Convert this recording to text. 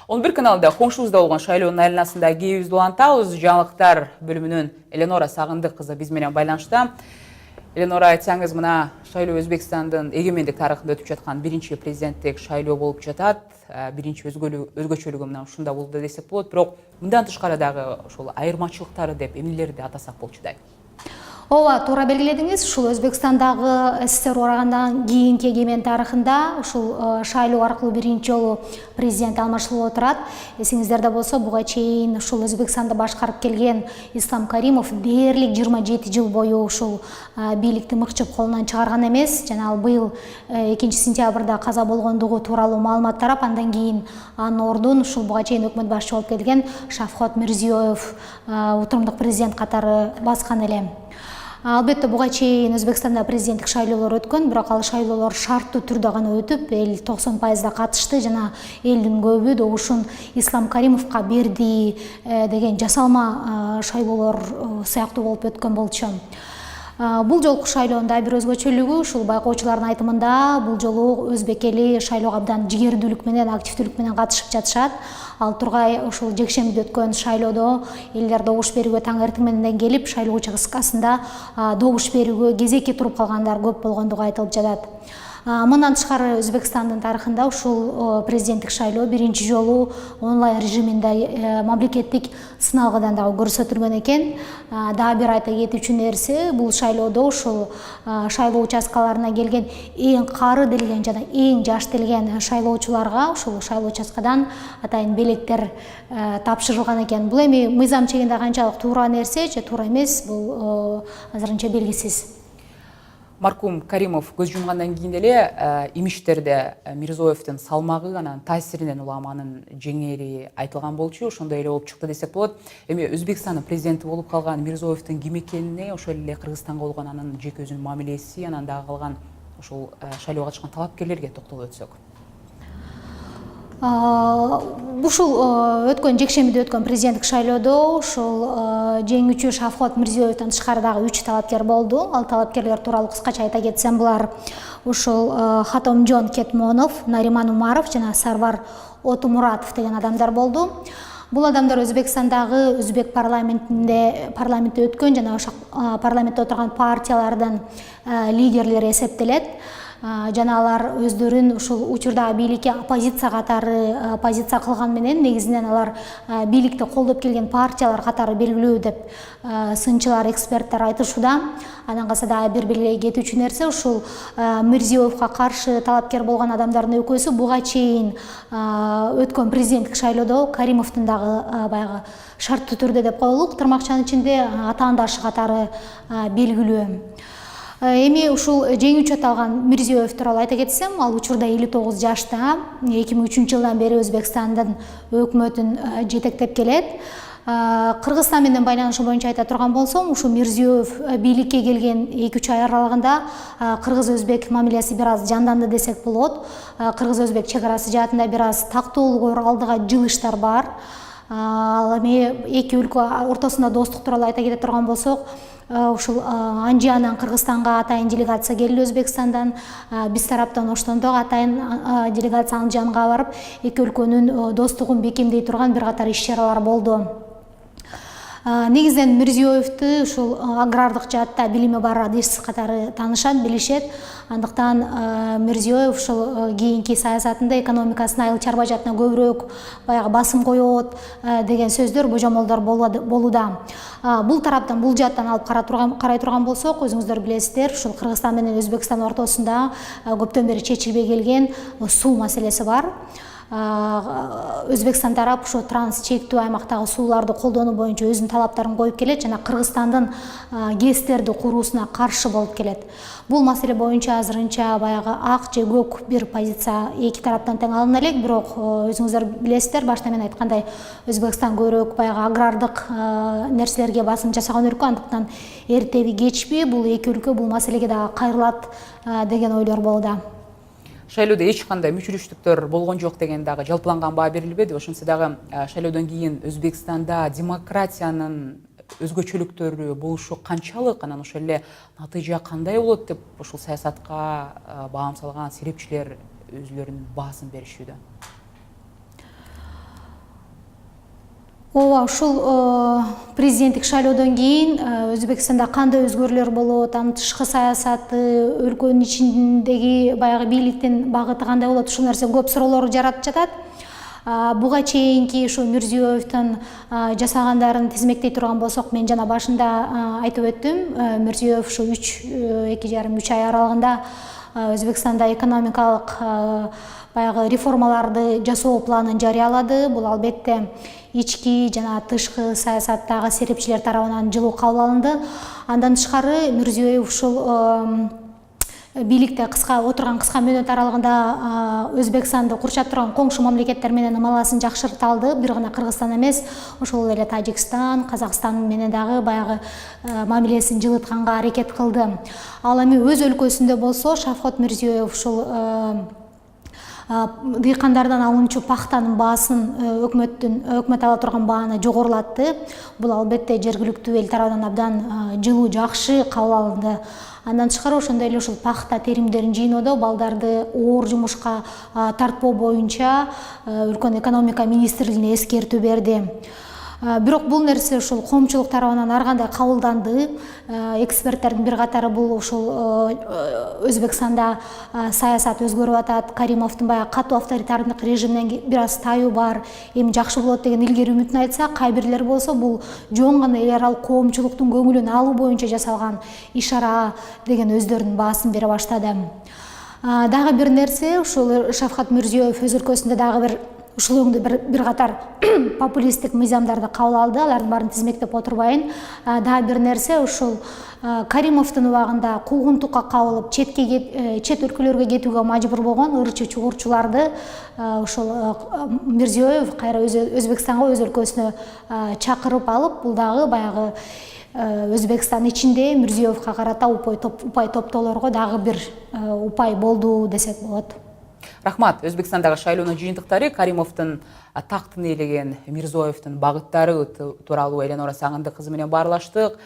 11 каналда коңшубузда болгон шайлоонун айланасында кээбизди улантабыз. Жаңылыктар бөлүмүнүн Эленора Сагындык кызы биз менен байланышта. Эленора, айтсаңыз, мына шайлоо Өзбекстандын эгемендик тарыхында өтүп жаткан биринчи президенттик шайлоо болуп жатат. Биринчи өзгөчөлүгү мына ушунда болду десек болот. Бирок мындан тышкары дагы ошол айырмачылыктары деп эмнелерди атасак болчудай? Ооба, туура белгиледиңиз. Ушул Өзбекстандагы СССР урагандан кийинки эгемен тарыхында ушул шайлоо аркылуу биринчи жолу президент алмашылып отурат. Эсиңиздерде болсо, буга чейин ушул Өзбекстанды башкарып келген Ислам Каримов дээрлик 27 жыл бою ушул бийликти мыкчып колунан чыгарган эмес. Жана ал быйыл 2-сентябрда каза болгондугу тууралуу маалымат тарап, андан кийин анын ордун ушул буга чейин өкмөт башчы болуп келген Шавкат Мирзиёев утурумдук президент катары баскан эле. Албетте, буга чейин Өзбекстанда президенттик шайлоолор өткөн, бирок ал шайлоолор шарттуу түрдө гана өтүп, эл 90% катышты жана элдин көбү да ушун Ислам Каримовго берди деген жасалма шайлоолор сыяктуу болуп өткөн болчу. Бул жолку шайлоонун бир өзгөчөлүгү, ушул байкоочулардын айтымында, бул жолу өзбек эли шайлоого абдан жигердүүлүк менен, активдүүлүк менен катышып жатышат. Ал тургай ушул жекшембиде өткөн шайлоодо элдер добуш берүүгө таңертең менен келип, шайлоо участкасында добуш берүүгө кезекке туруп калгандар көп болгондугу айтылып жатат. Мындан тышкары Өзбекстандын тарыхында ушул президенттик шайлоо биринчи жолу онлайн режиминде мамлекеттик сыналгыдан дагы көрсөтүлгөн экен. Дагы бир айта кетүүчү нерсе, бул шайлоодо ушул шайлоо участкаларына келген эң кары делген жана эң жаш делген шайлоочуларга ушул шайлоо участкадан атайын белектер тапшырылган экен. Бул эми мыйзам чегинде канчалык туура нерсе же туура эмес, бул азырынча белгисиз. Маркум Каримов көз жумгандан кийин эле имиштерде Мирзиёевдин салмагы анан таасиринен улам анын жеңери айтылган болчу, ошондой эле болуп чыкты десек болот. Эми Өзбекстандын президенти болуп калган Мирзиёевдин ким экенине, ошол эле Кыргызстанга болгон анын жеке өзүнүн мамилеси, анан дагы калган ошол шайлоого катышкан талапкерлерге токтоло өтсөк. Ушул өткөн жекшембиде өткөн президенттик шайлоодо ушул жеңүүчү Шавкат Мирзиёевден тышкары дагы 3 талапкер болду. Ал талапкерлер тууралуу кыскача айта кетсем, булар ушул Хатомжон Кетмонов, Нариман Умаров жана Сарвар Отумуратов деген адамдар болду. Бул адамдар Өзбекстандагы өзбек парламентте өткөн жана ошол парламентте отурган партиялардын лидерлери эсептелет. Жана алар өздөрүн ушул учурдагы бийликке оппозиция катары оппозиция кылган менен, негизинен алар бийликти колдоп келген партиялар катары белгилүү деп сынчылар, эксперттер айтышууда. Андан калса дагы бир белгилей кетүүчү нерсе, ушул Мирзиёевго каршы талапкер болгон адамдардын экөөсү буга чейин өткөн президенттик шайлоодо Каримовдун дагы баягы шарттуу түрдө деп коелук, тырмакчанын ичинде атаандашы катары белгилүү. Эми ушул жеңүүчү аталган Мирзиёев тууралуу айта кетсем, ал учурда 59 жашта, 2003 жылдан бери Өзбекстандын өкмөтүн жетектеп келет. Кыргызстан менен байланышы боюнча айта турган болсом, ушу Мирзиёев бийликке келген 2-3 ай аралыгында кыргыз-өзбек мамилеси бир аз жанданды десек болот. Кыргыз-өзбек чек арасы жаатында бир аз тактуулук алдыга жылыштар бар. Ал эми эки өлкө ортосунда достук тууралуу айта кете турган болсок, ушул Анжиянан Кыргызстанга атайын делегация келди Өзбекстандан, биз тараптан ошондо атайын делегация Анжиянга барып, эки өлкөнүн достугун бекемдей турган бир катар иш-чаралар болду. Негизинен Мирзиёевди ушул агрардык жаатта билими бар адис катары таанышат, билишет. Андыктан Мирзиёев ушул кийинки саясатында экономикасына, айыл чарба жаатына көбүрөөк баягы басым коет деген сөздөр, божомолдор болууда. Бул тараптан, бул жааттан алып карай турган болсок, өзүңүздөр билесиздер, ушул Кыргызстан менен Өзбекстан ортосунда көптөн бери чечилбей келген суу маселеси бар. Өзбекстан тарап ошо транс-чектүү аймактагы сууларды колдонуу боюнча өзүнүн талаптарын коюп келет жана Кыргызстандын ГЭСтерди куруусуна каршы болуп келет. Бул маселе боюнча азырынча баягы ак же көк бир позиция эки тараптан тең алына элек, бирок өзүңүздөр билесиздер, башта мен айткандай, Өзбекстан көбүрөөк баягы агрардык нерселерге басым жасаган өлкө, андыктан эртеби кечпи бул эки өлкө бул маселеге дагы кайрылат деген ойлор болууда. Шайлоодо эч кандай мүчүлүштүктөр болгон жок деген дагы жалпыланган баа берилбеди. Ошентсе дагы шайлоодон кийин Өзбекстанда демократиянын өзгөчөлүктөрү болушу канчалык, анан ошол эле натыйжа кандай болот деп ушул саясатка баам салган серепчилер өзүлөрүнүн баасын беришүүдө. ооба ушул президенттик шайлоодон кийин Өзбекстанда кандай өзгөрүүлөр болот, анын тышкы саясаты, өлкөнүн ичиндеги баягы бийликтин багыты кандай болот, ушул нерсе көп суроолорду жаратып жатат. Буга чейинки ушу Мирзиёевдин жасагандарын тизмектей турган болсок, мен жана башында айтып өттүм, Мирзиёев ушу 2,5-3 ай аралыгында Өзбекстанда экономикалык баягы реформаларды жасоо планын жарыялады. Бул албетте ички жана тышкы саясаттагы серепчилер тарабынан жылуу кабыл алынды. Андан тышкары Мирзиёев ушул бийликте отурган кыска мөөнөт аралыгында Өзбекстанды курчап турган коңшу мамлекеттер менен ымаласын жакшырта алды. Бир гана Кыргызстан эмес, ошол эле Тажикстан, Казакстан менен дагы баягы мамилесин жылытканга аракет кылды. Ал эми өз өлкөсүндө болсо Шавкат Мирзиёев ушул дыйкандардан алынчу пахтанын баасын өкмөт ала турган бааны жогорулатты. Бул албетте жергиликтүү эл тарабынан абдан жылуу, жакшы кабыл алынды. Андан тышкары ошондой эле ушул пахта теримдерин жыйноодо балдарды оор жумушка тартпоо боюнча өлкөнүн экономика министрлигине эскертүү берди. Бирок бул нерсе ушул коомчулук тарабынан ар кандай кабылданды. Эксперттердин бир катары бул ушул Өзбекстанда саясат өзгөрүп атат, Каримовдун баягы катуу авторитардык режиминен бир аз таюу бар, эми жакшы болот деген илгери үмүтүн айтса, кайбирлер болсо бул жон гана эл аралык коомчулуктун көңүлүн алуу боюнча жасалган ишара деген өздөрүнүн баасын бере баштады. Дагы бир нерсе, ушул Шавкат Мирзиёев өз өлкөсүндө дагы ушул өңдө бир катар популисттик мыйзамдарды кабыл алды, алардын баарын тизмектеп отурбайын. Дагы бир нерсе, ушул Каримовдун убагында куугунтукка кабылып, чет өлкөлөргө кетүүгө мажбур болгон ырчы чугурчуларды ушул Мирзиёев кайра Өзбекстанга, өз өлкөсүнө чакырып алып, бул дагы баягы Өзбекстан ичинде Мирзиёевка карата упай топтоолорго дагы бир упай болду десек болот. Рахмат. Өзбекстандагы шайлоонун жыйынтыктары Каримовдун тактын ээлеген Мирзиёевдин багыттары тууралуу Эленора Сагындык кызы менен баарлаштык.